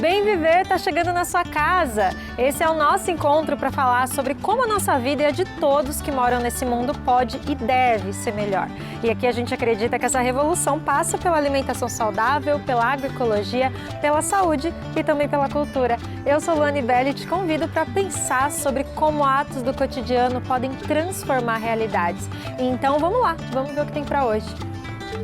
Bem Viver está chegando na sua casa. Esse é o nosso encontro para falar sobre como a nossa vida e a de todos que moram nesse mundo pode e deve ser melhor. E aqui a gente acredita que essa revolução passa pela alimentação saudável, pela agroecologia, pela saúde e também pela cultura. Eu sou Luane Belli e te convido para pensar sobre como atos do cotidiano podem transformar realidades. Então vamos lá, vamos ver o que tem para hoje.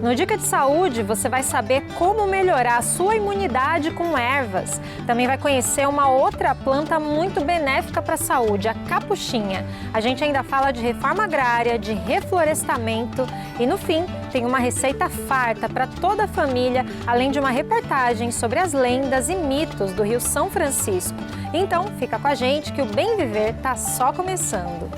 No Dica de Saúde, você vai saber como melhorar a sua imunidade com ervas. Também vai conhecer uma outra planta muito benéfica para a saúde, a capuchinha. A gente ainda fala de reforma agrária, de reflorestamento e, no fim, tem uma receita farta para toda a família, além de uma reportagem sobre as lendas e mitos do Rio São Francisco. Então, fica com a gente que o Bem Viver está só começando.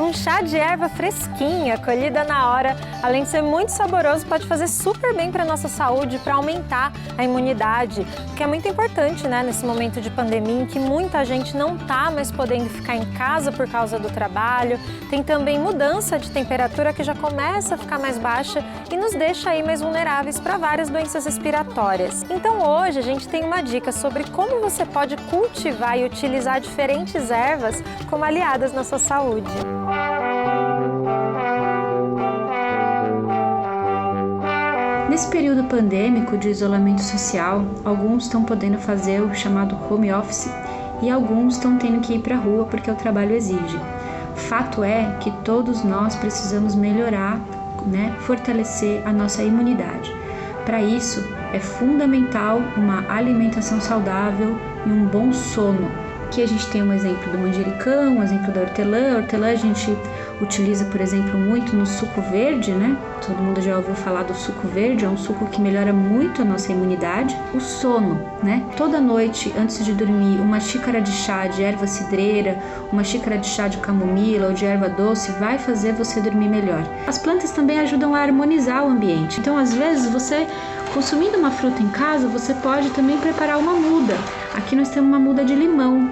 Um chá de erva fresquinha, colhida na hora, além de ser muito saboroso, pode fazer super bem para a nossa saúde, para aumentar a imunidade, que é muito importante, né, nesse momento de pandemia, em que muita gente não está mais podendo ficar em casa por causa do trabalho. Tem também mudança de temperatura que já começa a ficar mais baixa e nos deixa aí mais vulneráveis para várias doenças respiratórias. Então hoje a gente tem uma dica sobre como você pode cultivar e utilizar diferentes ervas como aliadas na sua saúde. Nesse período pandêmico de isolamento social, alguns estão podendo fazer o chamado home office e alguns estão tendo que ir para a rua porque o trabalho exige. Fato é que todos nós precisamos melhorar, fortalecer a nossa imunidade. Para isso, é fundamental uma alimentação saudável e um bom sono. Aqui a gente tem um exemplo do manjericão, um exemplo da hortelã. A hortelã a gente utiliza, por exemplo, muito no suco verde, né? Todo mundo já ouviu falar do suco verde, é um suco que melhora muito a nossa imunidade. O sono, né? Toda noite, antes de dormir, uma xícara de chá de erva cidreira, uma xícara de chá de camomila ou de erva doce vai fazer você dormir melhor. As plantas também ajudam a harmonizar o ambiente. Então, às vezes, você consumindo uma fruta em casa, você pode também preparar uma muda. Aqui nós temos uma muda de limão,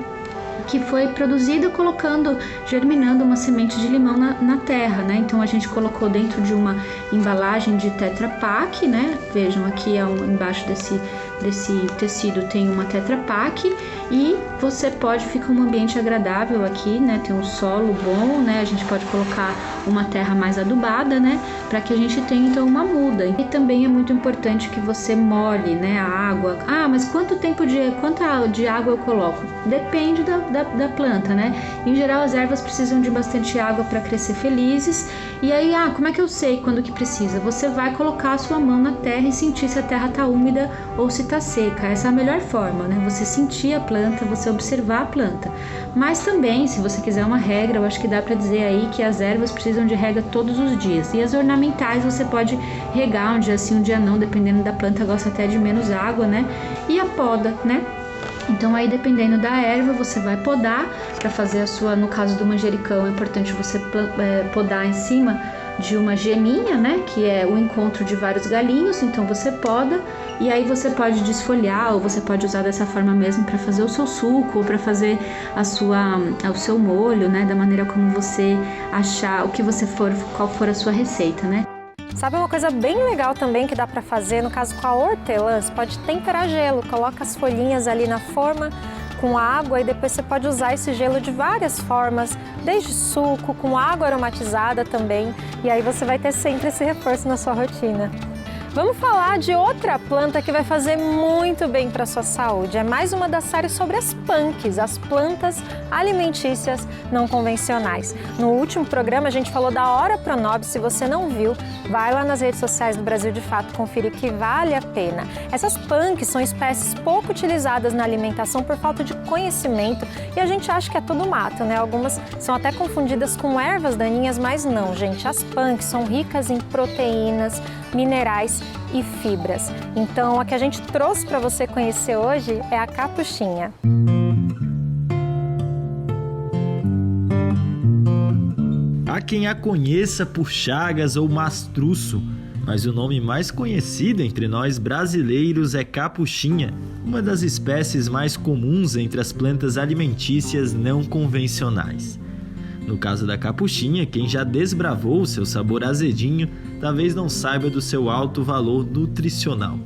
que foi produzida germinando uma semente de limão na terra, né? Então a gente colocou dentro de uma embalagem de Tetra Pak, né? Vejam aqui embaixo desse tecido tem uma Tetra Pak e você fica um ambiente agradável aqui, né? Tem um solo bom, né? A gente pode colocar uma terra mais adubada, né? Para que a gente tenha então uma muda. E também é muito importante que você molhe, né? A água. Ah, mas quanta de água eu coloco? Depende da planta, né? Em geral, as ervas precisam de bastante água para crescer felizes. E aí, como é que eu sei quando que precisa? Você vai colocar a sua mão na terra e sentir se a terra está úmida ou se está seca. Essa é a melhor forma, né? Você sentir a planta, você observar a planta. Mas também, se você quiser uma regra, eu acho que dá para dizer aí que as ervas precisam de rega todos os dias. E as ornamentais você pode regar um dia sim, um dia não, dependendo da planta, gosta até de menos água, né? E a poda, né? Então aí dependendo da erva você vai podar para fazer no caso do manjericão é importante você podar em cima de uma geminha, né, que é o encontro de vários galinhos, então você poda e aí você pode desfolhar ou você pode usar dessa forma mesmo para fazer o seu suco ou para fazer o seu molho, né, da maneira como você achar, qual for a sua receita, né. Sabe uma coisa bem legal também que dá para fazer, no caso com a hortelã, você pode temperar gelo, coloca as folhinhas ali na forma com água e depois você pode usar esse gelo de várias formas, desde suco, com água aromatizada também, e aí você vai ter sempre esse reforço na sua rotina. Vamos falar de outra planta que vai fazer muito bem para a sua saúde. É mais uma das séries sobre as punks, as plantas alimentícias não convencionais. No último programa a gente falou da Hora Pronobis. Se você não viu, vai lá nas redes sociais do Brasil de Fato conferir que vale a pena. Essas punks são espécies pouco utilizadas na alimentação por falta de conhecimento e a gente acha que é tudo mato, né? Algumas são até confundidas com ervas daninhas, mas não, gente. As punks são ricas em proteínas, minerais e fibras. Então, a que a gente trouxe para você conhecer hoje é a capuchinha. Há quem a conheça por chagas ou mastruço, mas o nome mais conhecido entre nós brasileiros é capuchinha, uma das espécies mais comuns entre as plantas alimentícias não convencionais. No caso da capuchinha, quem já desbravou seu sabor azedinho, talvez não saiba do seu alto valor nutricional.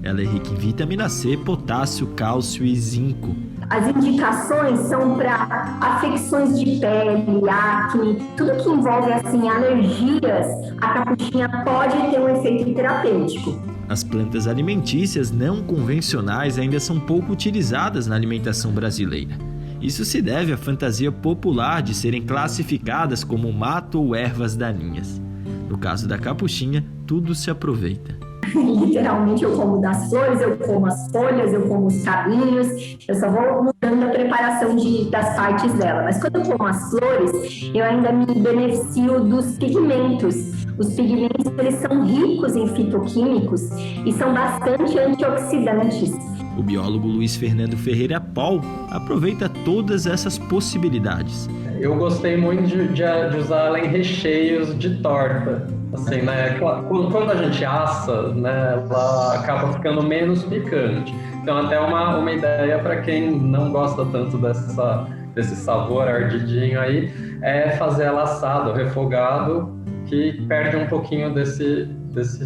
Ela é rica em vitamina C, potássio, cálcio e zinco. As indicações são para afecções de pele, acne, tudo que envolve assim, alergias, a capuchinha pode ter um efeito terapêutico. As plantas alimentícias não convencionais ainda são pouco utilizadas na alimentação brasileira. Isso se deve à fantasia popular de serem classificadas como mato ou ervas daninhas. No caso da capuchinha, tudo se aproveita. Literalmente eu como das flores, eu como as folhas, eu como os cabinhos, eu só vou mudando a preparação das partes dela. Mas quando eu como as flores, eu ainda me beneficio dos pigmentos. Os pigmentos, eles são ricos em fitoquímicos e são bastante antioxidantes. O biólogo Luiz Fernando Ferreira Paul aproveita todas essas possibilidades. Eu gostei muito de usar ela em recheios de torta. Assim, né? Quando a gente assa, né, ela acaba ficando menos picante. Então, até uma ideia para quem não gosta tanto desse sabor ardidinho aí, é fazer ela assada, refogado, que perde um pouquinho desse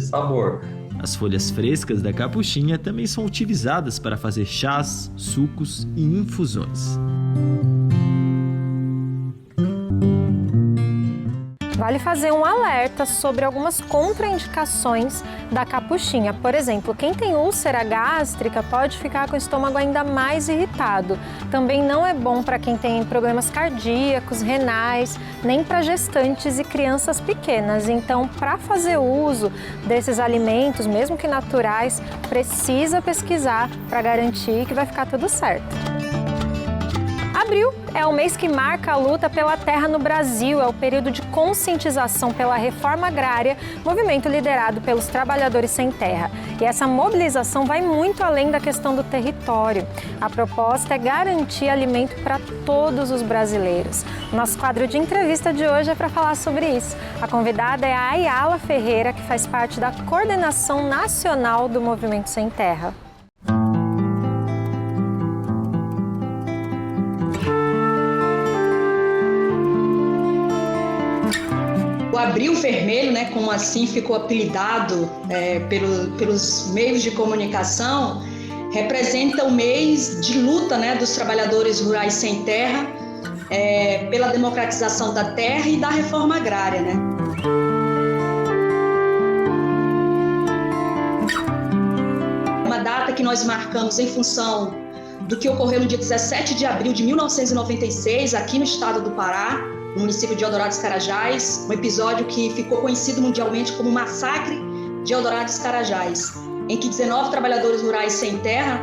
sabor. As folhas frescas da capuchinha também são utilizadas para fazer chás, sucos e infusões. Vale fazer um alerta sobre algumas contraindicações da capuchinha. Por exemplo, quem tem úlcera gástrica pode ficar com o estômago ainda mais irritado. Também não é bom para quem tem problemas cardíacos, renais, nem para gestantes e crianças pequenas. Então, para fazer uso desses alimentos, mesmo que naturais, precisa pesquisar para garantir que vai ficar tudo certo. Abril é o mês que marca a luta pela terra no Brasil, é o período de conscientização pela reforma agrária, movimento liderado pelos trabalhadores sem terra. E essa mobilização vai muito além da questão do território. A proposta é garantir alimento para todos os brasileiros. O nosso quadro de entrevista de hoje é para falar sobre isso. A convidada é a Ayala Ferreira, que faz parte da coordenação nacional do Movimento Sem Terra. O Abril Vermelho, né, como assim ficou apelidado pelos meios de comunicação, representa o mês de luta, né, dos trabalhadores rurais sem terra, pela democratização da terra e da reforma agrária, né? Uma data que nós marcamos em função do que ocorreu no dia 17 de abril de 1996, aqui no estado do Pará, no município de Eldorado dos Carajás, um episódio que ficou conhecido mundialmente como Massacre de Eldorado dos Carajás, em que 19 trabalhadores rurais sem terra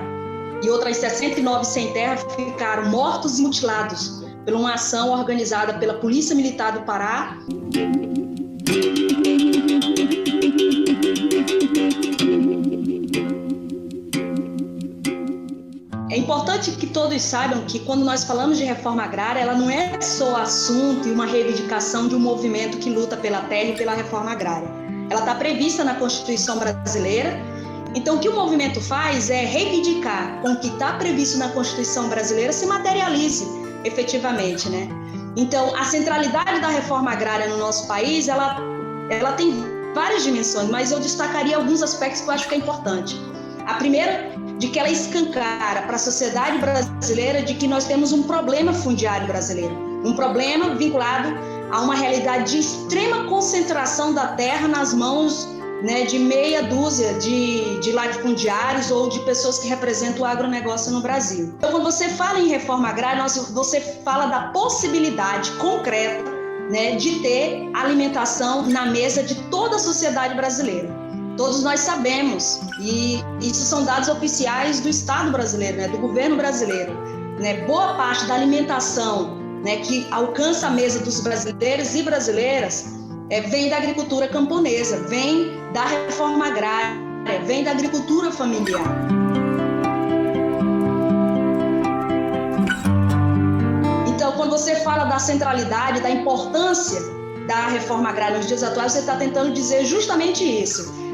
e outras 69 sem terra ficaram mortos e mutilados por uma ação organizada pela Polícia Militar do Pará. É importante que todos saibam que quando nós falamos de reforma agrária, ela não é só assunto e uma reivindicação de um movimento que luta pela terra e pela reforma agrária. Ela está prevista na Constituição brasileira. Então, o que o movimento faz é reivindicar com o que está previsto na Constituição brasileira se materialize efetivamente, né? Então, a centralidade da reforma agrária no nosso país, ela tem várias dimensões, mas eu destacaria alguns aspectos que eu acho que é importante. A primeira, de que ela escancara para a sociedade brasileira de que nós temos um problema fundiário brasileiro, um problema vinculado a uma realidade de extrema concentração da terra nas mãos, né, de meia dúzia de latifundiários ou de pessoas que representam o agronegócio no Brasil. Então, quando você fala em reforma agrária, você fala da possibilidade concreta, né, de ter alimentação na mesa de toda a sociedade brasileira. Todos nós sabemos, e isso são dados oficiais do Estado brasileiro, né, do governo brasileiro, né, boa parte da alimentação, né, que alcança a mesa dos brasileiros e brasileiras vem da agricultura camponesa, vem da reforma agrária, vem da agricultura familiar. Então, quando você fala da centralidade, da importância da reforma agrária nos dias atuais, você está tentando dizer justamente isso.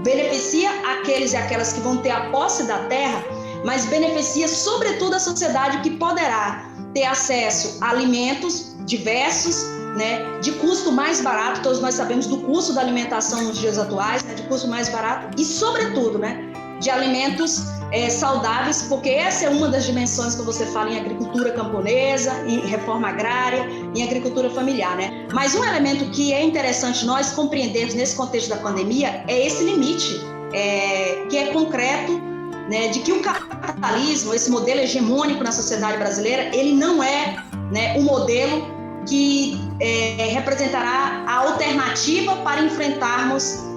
Beneficia aqueles e aquelas que vão ter a posse da terra, mas beneficia sobretudo a sociedade que poderá ter acesso a alimentos diversos, né, de custo mais barato. Todos nós sabemos do custo da alimentação nos dias atuais, né, de custo mais barato e, sobretudo, né, de alimentos saudáveis, porque essa é uma das dimensões que você fala em agricultura camponesa, em reforma agrária, em agricultura familiar, né? Mas um elemento que é interessante nós compreendermos nesse contexto da pandemia é esse limite, que é concreto, né, de que o capitalismo, esse modelo hegemônico na sociedade brasileira, ele não é, né, um modelo que representará a alternativa para enfrentarmos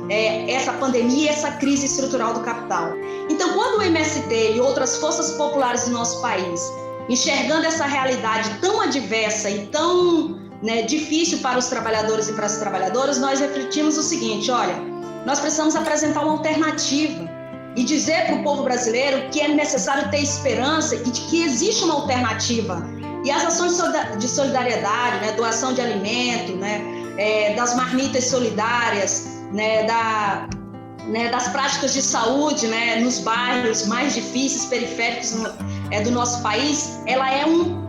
essa pandemia, essa crise estrutural do capital. Então, quando o MST e outras forças populares do nosso país, enxergando essa realidade tão adversa e tão, né, difícil para os trabalhadores e para as trabalhadoras, nós refletimos o seguinte: olha, nós precisamos apresentar uma alternativa e dizer para o povo brasileiro que é necessário ter esperança e de que existe uma alternativa. E as ações de solidariedade, né, doação de alimento, né, das marmitas solidárias, né, das práticas de saúde, né, nos bairros mais difíceis, periféricos do nosso país, ela é uma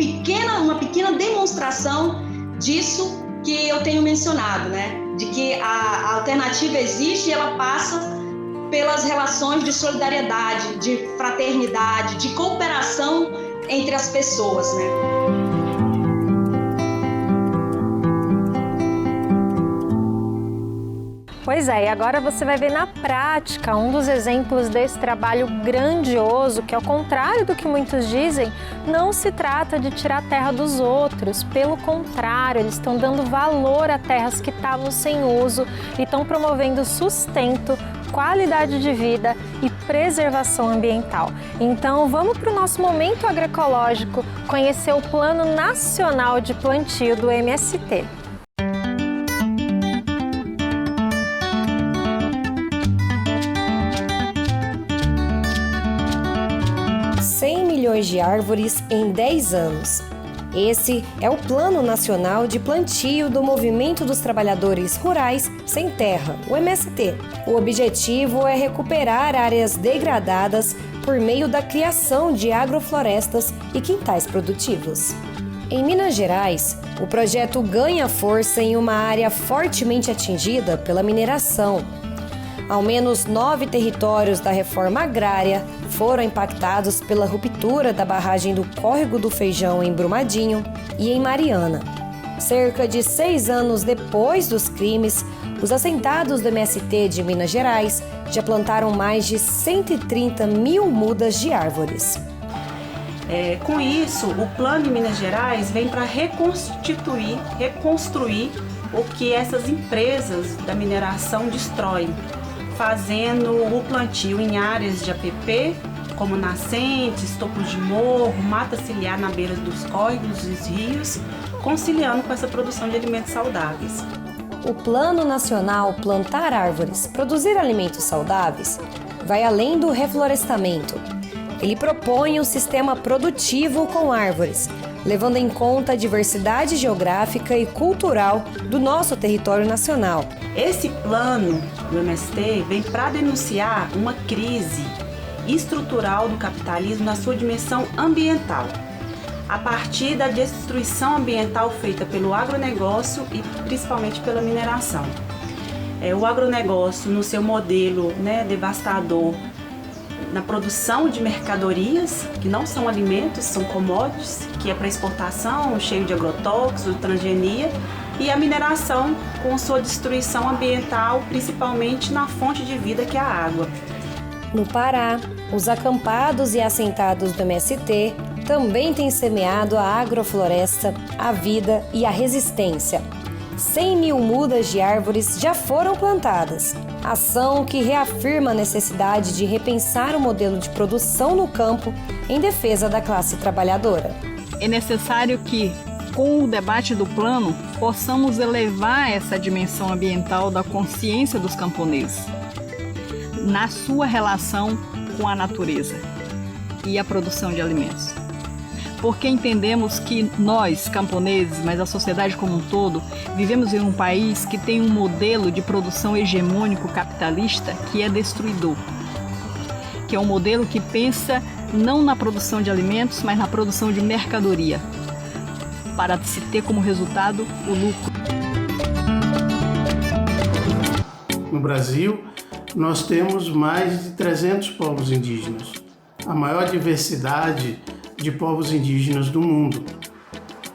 pequena demonstração disso que eu tenho mencionado, né, de que a alternativa existe e ela passa pelas relações de solidariedade, de fraternidade, de cooperação entre as pessoas, né? Pois é, e agora você vai ver na prática um dos exemplos desse trabalho grandioso, que ao contrário do que muitos dizem, não se trata de tirar a terra dos outros, pelo contrário, eles estão dando valor a terras que estavam sem uso e estão promovendo sustento, qualidade de vida e preservação ambiental. Então vamos para o nosso momento agroecológico conhecer o Plano Nacional de Plantio do MST. 100 milhões de árvores em 10 anos. Esse é o Plano Nacional de Plantio do Movimento dos Trabalhadores Rurais Sem Terra, o MST. O objetivo é recuperar áreas degradadas por meio da criação de agroflorestas e quintais produtivos. Em Minas Gerais, o projeto ganha força em uma área fortemente atingida pela mineração. Ao menos 9 territórios da reforma agrária foram impactados pela ruptura da barragem do Córrego do Feijão em Brumadinho e em Mariana. Cerca de 6 anos depois dos crimes, os assentados do MST de Minas Gerais já plantaram mais de 130 mil mudas de árvores. Com isso, o Plano de Minas Gerais vem para reconstruir o que essas empresas da mineração destroem, fazendo o plantio em áreas de APP, como nascentes, topos de morro, mata ciliar na beira dos córregos e dos rios, conciliando com essa produção de alimentos saudáveis. O Plano Nacional Plantar Árvores, Produzir Alimentos Saudáveis vai além do reflorestamento. Ele propõe um sistema produtivo com árvores, levando em conta a diversidade geográfica e cultural do nosso território nacional. Esse plano do MST vem para denunciar uma crise estrutural do capitalismo na sua dimensão ambiental, a partir da destruição ambiental feita pelo agronegócio e principalmente pela mineração. O agronegócio, no seu modelo devastador, na produção de mercadorias, que não são alimentos, são commodities, que é para exportação, cheio de agrotóxicos, transgenia, e a mineração com sua destruição ambiental, principalmente na fonte de vida que é a água. No Pará, os acampados e assentados do MST também têm semeado a agrofloresta, a vida e a resistência. 100 mil mudas de árvores já foram plantadas, ação que reafirma a necessidade de repensar o modelo de produção no campo em defesa da classe trabalhadora. É necessário que, com o debate do plano, possamos elevar essa dimensão ambiental da consciência dos camponeses, na sua relação com a natureza e a produção de alimentos. Porque entendemos que nós, camponeses, mas a sociedade como um todo, vivemos em um país que tem um modelo de produção hegemônico capitalista que é destruidor. Que é um modelo que pensa não na produção de alimentos, mas na produção de mercadoria, para se ter como resultado o lucro. No Brasil, nós temos mais de 300 povos indígenas, a maior diversidade de povos indígenas do mundo.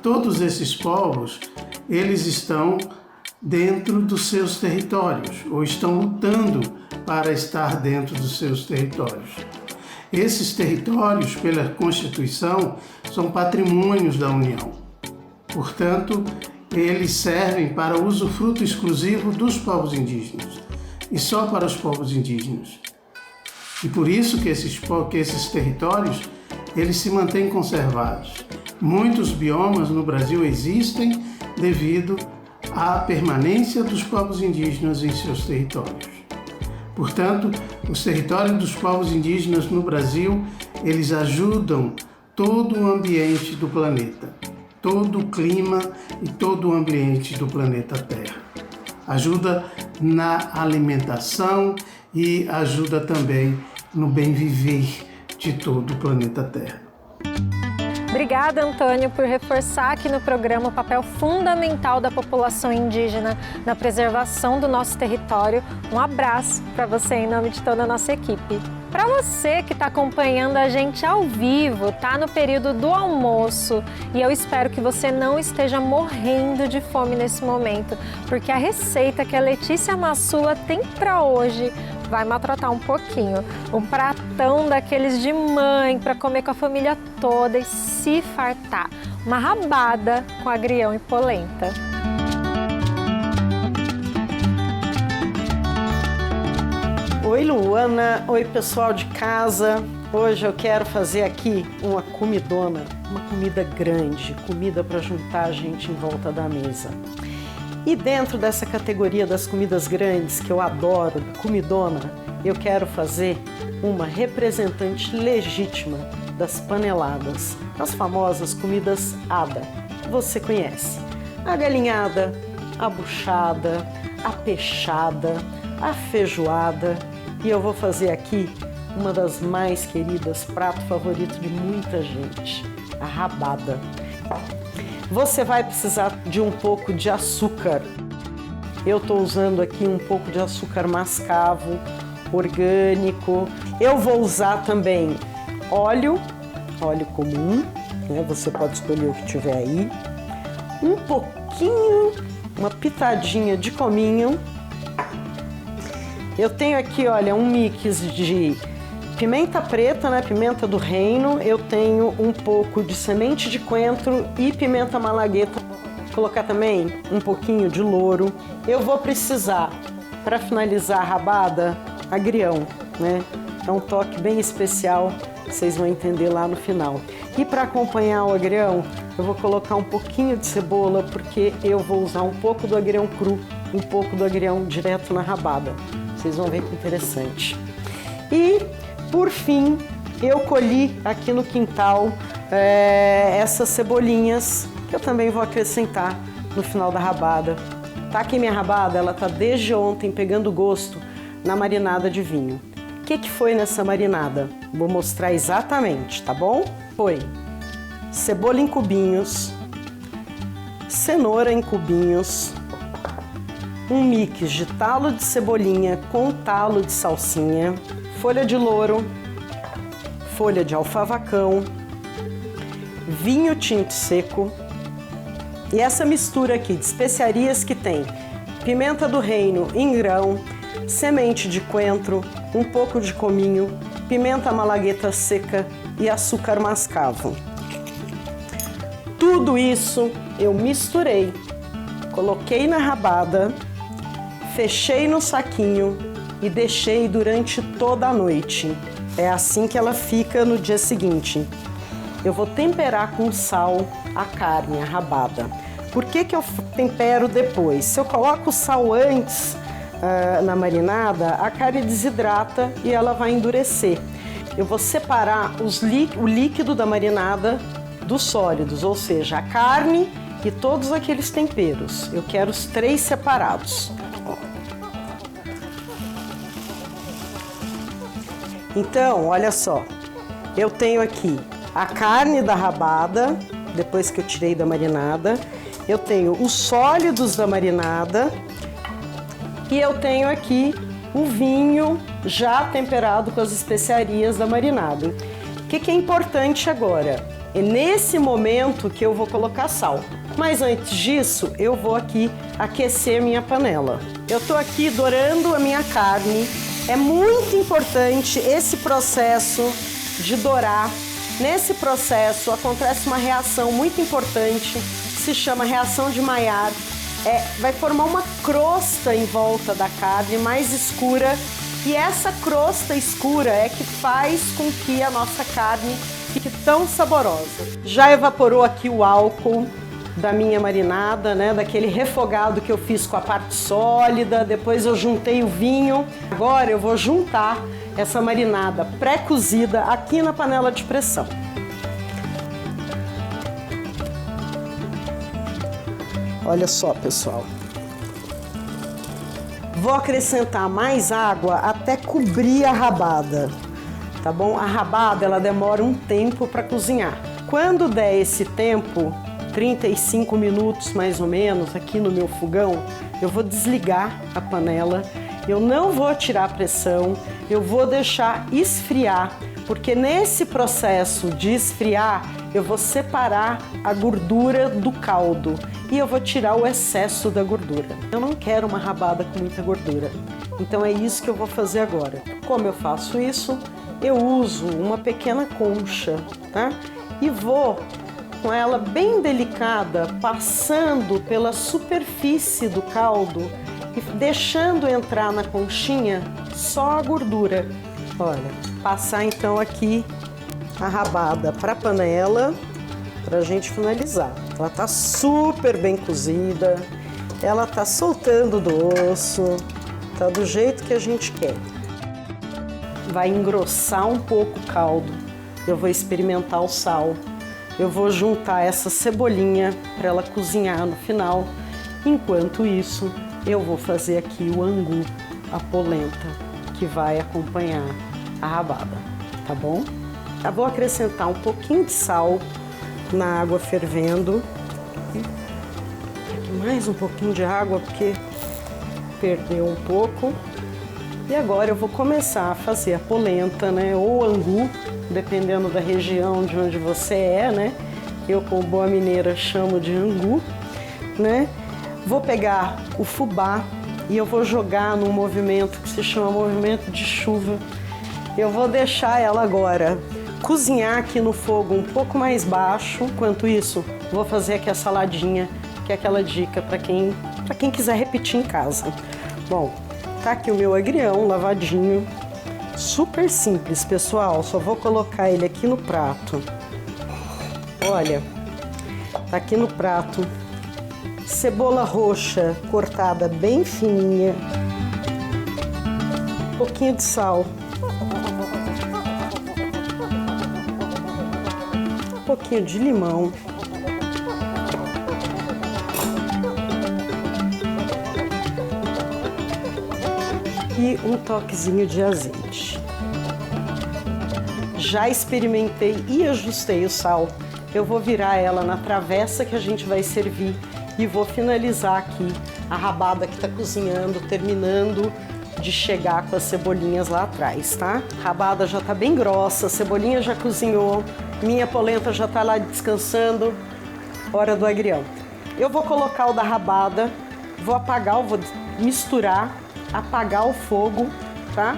Todos esses povos, eles estão dentro dos seus territórios, ou estão lutando para estar dentro dos seus territórios. Esses territórios, pela Constituição, são patrimônios da União. Portanto, eles servem para o usufruto exclusivo dos povos indígenas, e só para os povos indígenas. E por isso que esses territórios, eles se mantêm conservados. Muitos biomas no Brasil existem devido à permanência dos povos indígenas em seus territórios. Portanto, os territórios dos povos indígenas no Brasil, eles ajudam todo o ambiente do planeta, todo o clima e todo o ambiente do planeta Terra. Ajuda na alimentação e ajuda também no bem viver de todo o planeta Terra. Obrigada, Antônio, por reforçar aqui no programa o papel fundamental da população indígena na preservação do nosso território. Um abraço para você em nome de toda a nossa equipe. Para você que está acompanhando a gente ao vivo, tá no período do almoço, e eu espero que você não esteja morrendo de fome nesse momento, porque a receita que a Letícia Massula tem para hoje vai maltratar um pouquinho. Um pratão daqueles de mãe para comer com a família toda e se fartar. Uma rabada com agrião e polenta. Oi, Luana. Oi, pessoal de casa. Hoje eu quero fazer aqui uma comidona, uma comida grande, comida para juntar a gente em volta da mesa. E dentro dessa categoria das comidas grandes, que eu adoro, comidona, eu quero fazer uma representante legítima das paneladas, as famosas comidas ADA, que você conhece. A galinhada, a buchada, a peixada, a feijoada, e eu vou fazer aqui uma das mais queridas, prato favorito de muita gente, a rabada. Você vai precisar de um pouco de açúcar. Eu estou usando aqui um pouco de açúcar mascavo, orgânico. Eu vou usar também óleo comum, né? Você pode escolher o que tiver aí. Um pouquinho, uma pitadinha de cominho. Eu tenho aqui, olha, um mix de pimenta preta, né, pimenta do reino. Eu tenho um pouco de semente de coentro e pimenta malagueta. Vou colocar também um pouquinho de louro. Eu vou precisar, para finalizar a rabada, agrião, né? É um toque bem especial, vocês vão entender lá no final. E para acompanhar o agrião, eu vou colocar um pouquinho de cebola, porque eu vou usar um pouco do agrião cru, um pouco do agrião direto na rabada. Vocês vão ver que interessante. E, por fim, eu colhi aqui no quintal essas cebolinhas, que eu também vou acrescentar no final da rabada. Tá aqui minha rabada, ela tá desde ontem pegando gosto na marinada de vinho. O que foi nessa marinada? Vou mostrar exatamente, tá bom? Foi cebola em cubinhos, cenoura em cubinhos, um mix de talo de cebolinha com talo de salsinha, folha de louro, folha de alfavacão, vinho tinto seco e essa mistura aqui de especiarias que tem pimenta do reino em grão, semente de coentro, um pouco de cominho, pimenta malagueta seca e açúcar mascavo. Tudo isso eu misturei, coloquei na rabada, fechei no saquinho e deixei durante toda a noite. É assim que ela fica no dia seguinte. Eu vou temperar com sal a carne, a rabada. Por que eu tempero depois? Se eu coloco o sal antes na marinada, a carne desidrata e ela vai endurecer. Eu vou separar o líquido da marinada dos sólidos, ou seja, a carne e todos aqueles temperos. Eu quero os 3 separados. Então, olha só, eu tenho aqui a carne da rabada, depois que eu tirei da marinada, eu tenho os sólidos da marinada e eu tenho aqui o vinho já temperado com as especiarias da marinada. O que é importante agora? É nesse momento que eu vou colocar sal. Mas antes disso, eu vou aqui aquecer minha panela. Eu estou aqui dourando a minha carne. É muito importante esse processo de dourar. Nesse processo acontece uma reação muito importante, se chama reação de Maillard. Vai formar uma crosta em volta da carne mais escura, e essa crosta escura é que faz com que a nossa carne fique tão saborosa. Já evaporou aqui o álcool da minha marinada, né? Daquele refogado que eu fiz com a parte sólida, depois eu juntei o vinho. Agora eu vou juntar essa marinada pré-cozida aqui na panela de pressão. Olha só, pessoal. Vou acrescentar mais água até cobrir a rabada, tá bom? A rabada, ela demora um tempo para cozinhar. Quando der esse tempo, 35 minutos mais ou menos, aqui no meu fogão, eu vou desligar a panela. Eu não vou tirar a pressão, eu vou deixar esfriar, porque nesse processo de esfriar, eu vou separar a gordura do caldo e eu vou tirar o excesso da gordura. Eu não quero uma rabada com muita gordura, então é isso que eu vou fazer agora. Como eu faço isso? Eu uso uma pequena concha, tá? E vou com ela bem delicada, passando pela superfície do caldo e deixando entrar na conchinha só a gordura. Olha, passar então aqui a rabada para a panela para a gente finalizar. Ela tá super bem cozida, ela tá soltando do osso, tá do jeito que a gente quer. Vai engrossar um pouco o caldo. Eu vou experimentar o sal. Eu vou juntar essa cebolinha para ela cozinhar no final. Enquanto isso, eu vou fazer aqui o angu, a polenta, que vai acompanhar a rabada, tá bom? Eu vou acrescentar um pouquinho de sal na água fervendo. Aqui mais um pouquinho de água porque perdeu um pouco. E agora eu vou começar a fazer a polenta, né? Ou angu, dependendo da região de onde você é, né? Eu, como boa mineira, chamo de angu, né? Vou pegar o fubá e eu vou jogar num movimento que se chama movimento de chuva. Eu vou deixar ela agora cozinhar aqui no fogo um pouco mais baixo. Enquanto isso, vou fazer aqui a saladinha, que é aquela dica para quem quiser repetir em casa. Bom, tá aqui o meu agrião lavadinho. Super simples, pessoal. Só vou colocar ele aqui no prato. Olha, tá aqui no prato. Cebola roxa cortada bem fininha. Um pouquinho de sal. Um pouquinho de limão. E um toquezinho de azeite. Já experimentei e ajustei o sal. Eu vou virar ela na travessa que a gente vai servir e vou finalizar aqui a rabada que está cozinhando, terminando de chegar com as cebolinhas lá atrás, tá? A rabada já tá bem grossa, a cebolinha já cozinhou, minha polenta já tá lá descansando, hora do agrião. Eu vou colocar o da rabada, vou apagar, vou misturar, apagar o fogo, tá?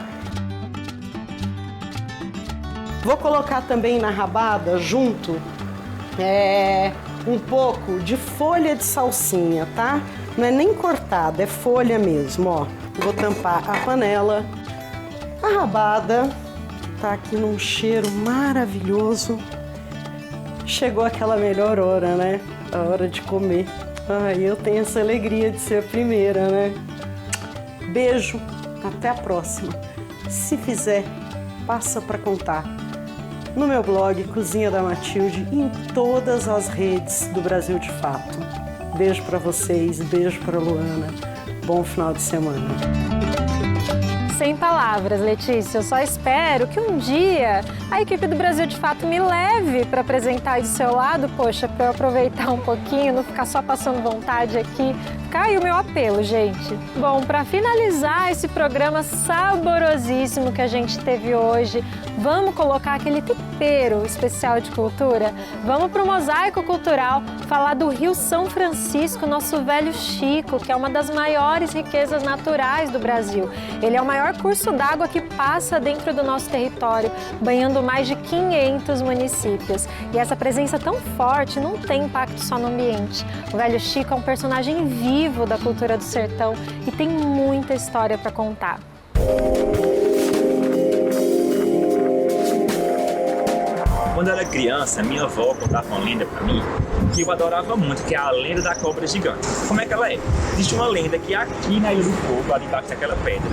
Vou colocar também na rabada, junto, um pouco de folha de salsinha, tá? Não é nem cortada, é folha mesmo, ó. Vou tampar a panela. A rabada tá aqui num cheiro maravilhoso. Chegou aquela melhor hora, né? A hora de comer. Ai, eu tenho essa alegria de ser a primeira, né? Beijo, até a próxima. Se fizer, passa para contar. No meu blog Cozinha da Matilde e em todas as redes do Brasil de Fato. Beijo para vocês, beijo para Luana. Bom final de semana. Sem palavras, Letícia. Eu só espero que um dia a equipe do Brasil de Fato me leve para apresentar aí do seu lado, poxa, para eu aproveitar um pouquinho, não ficar só passando vontade aqui. Fica aí o meu apelo, gente. Bom, para finalizar esse programa saborosíssimo que a gente teve hoje, vamos colocar aquele tempero especial de cultura? Vamos para o Mosaico Cultural falar do Rio São Francisco, nosso velho Chico, que é uma das maiores riquezas naturais do Brasil. Ele é o maior curso d'água que passa dentro do nosso território, banhando mais de 500 municípios. E essa presença tão forte não tem impacto só no ambiente. O velho Chico é um personagem vivo da cultura do sertão e tem muita história para contar. Quando eu era criança, minha avó contava uma lenda pra mim que eu adorava muito, que é a lenda da cobra gigante. Como é que ela é? Existe uma lenda que aqui na Ilha do Fogo, lá debaixo daquela pedra,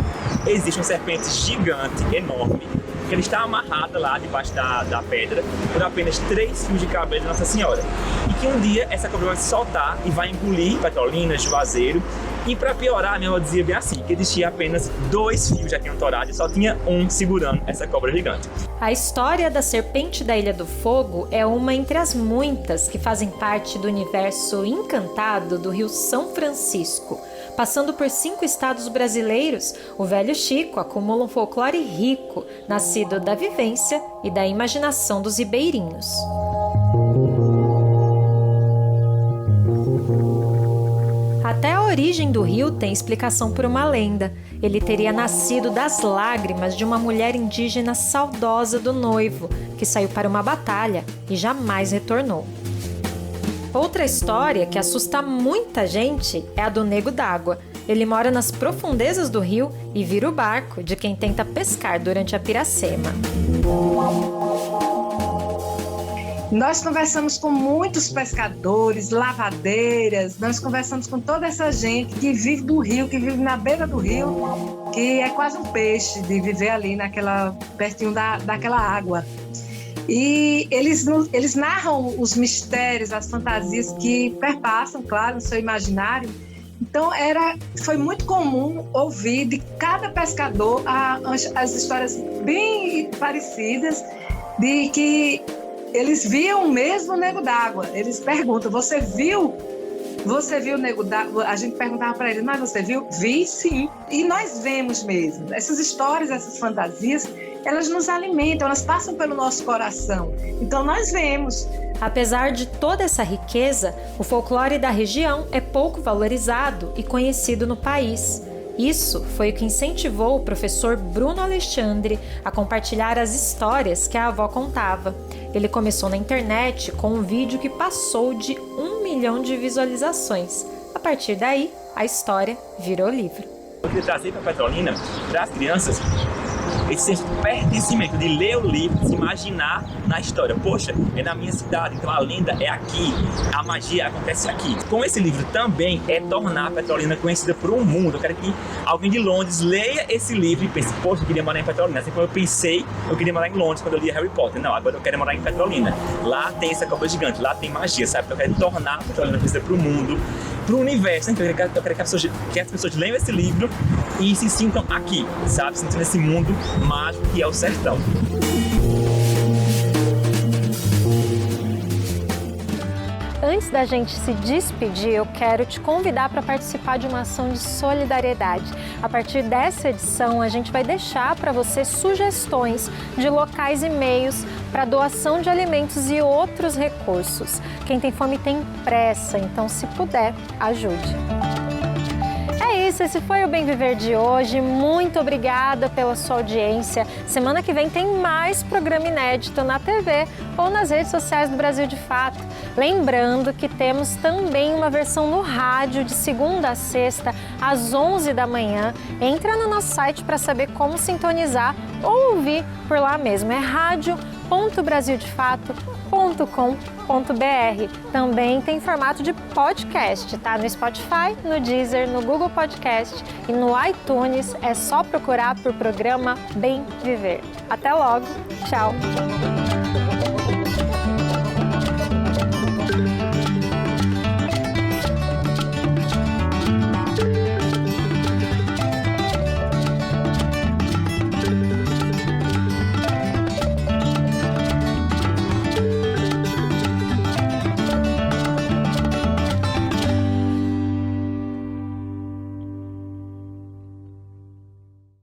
existe uma serpente gigante, enorme, que ela está amarrada lá debaixo da pedra por apenas 3 fios de cabelo de Nossa Senhora. E que um dia essa cobra vai se soltar e vai engolir Petrolina, Juazeiro. E para piorar, minha avó dizia bem assim, que existia apenas 2 fios já tinham torado e só tinha um segurando essa cobra gigante. A história da serpente da Ilha do Fogo é uma entre as muitas que fazem parte do universo encantado do Rio São Francisco. Passando por 5 estados brasileiros, o velho Chico acumula um folclore rico, nascido da vivência e da imaginação dos ribeirinhos. Até a origem do rio tem explicação por uma lenda. Ele teria nascido das lágrimas de uma mulher indígena saudosa do noivo, que saiu para uma batalha e jamais retornou. Outra história que assusta muita gente é a do Nego d'Água. Ele mora nas profundezas do rio e vira o barco de quem tenta pescar durante a piracema. Nós conversamos com muitos pescadores, lavadeiras, nós conversamos com toda essa gente que vive do rio, que vive na beira do rio, que é quase um peixe de viver ali pertinho daquela água. E eles narram os mistérios, as fantasias que perpassam, claro, no seu imaginário. Então foi muito comum ouvir de cada pescador as histórias bem parecidas de que eles viam mesmo o Nego d'Água. Eles perguntam, você viu o Nego d'Água? A gente perguntava para eles, mas você viu? Vi, sim. E nós vemos mesmo. Essas histórias, essas fantasias, elas nos alimentam, elas passam pelo nosso coração. Então nós vemos. Apesar de toda essa riqueza, o folclore da região é pouco valorizado e conhecido no país. Isso foi o que incentivou o professor Bruno Alexandre a compartilhar as histórias que a avó contava. Ele começou na internet com um vídeo que passou de 1 milhão de visualizações. A partir daí, a história virou livro. Eu queria trazer para Petrolina, para as crianças, esse senso de pertencimento, de ler o livro, de se imaginar na história. Poxa, é na minha cidade, então a lenda é aqui, a magia acontece aqui. Com esse livro também é tornar a Petrolina conhecida por um mundo. Eu quero que alguém de Londres leia esse livro e pense, poxa, eu queria morar em Petrolina. Assim como eu pensei, eu queria morar em Londres quando eu li Harry Potter. Não, agora eu quero morar em Petrolina. Lá tem essa cobra gigante, lá tem magia, sabe? Então eu quero tornar a Petrolina conhecida para o mundo, para o universo. Então eu quero que as pessoas leiam esse livro e se sintam aqui, sabe? Se sintam nesse mundo mágico que é o sertão. Antes da gente se despedir, eu quero te convidar para participar de uma ação de solidariedade. A partir dessa edição, a gente vai deixar para você sugestões de locais e meios para doação de alimentos e outros recursos. Quem tem fome tem pressa, então se puder, ajude. É isso, esse foi o Bem Viver de hoje. Muito obrigada pela sua audiência. Semana que vem tem mais programa inédito na TV ou nas redes sociais do Brasil de Fato. Lembrando que temos também uma versão no rádio de segunda a sexta, às 11 da manhã. Entra no nosso site para saber como sintonizar ou ouvir por lá mesmo. É radio.brasildefato.com.br. Também tem formato de podcast, tá? No Spotify, no Deezer, no Google Podcast e no iTunes. É só procurar por programa Bem Viver. Até logo, tchau!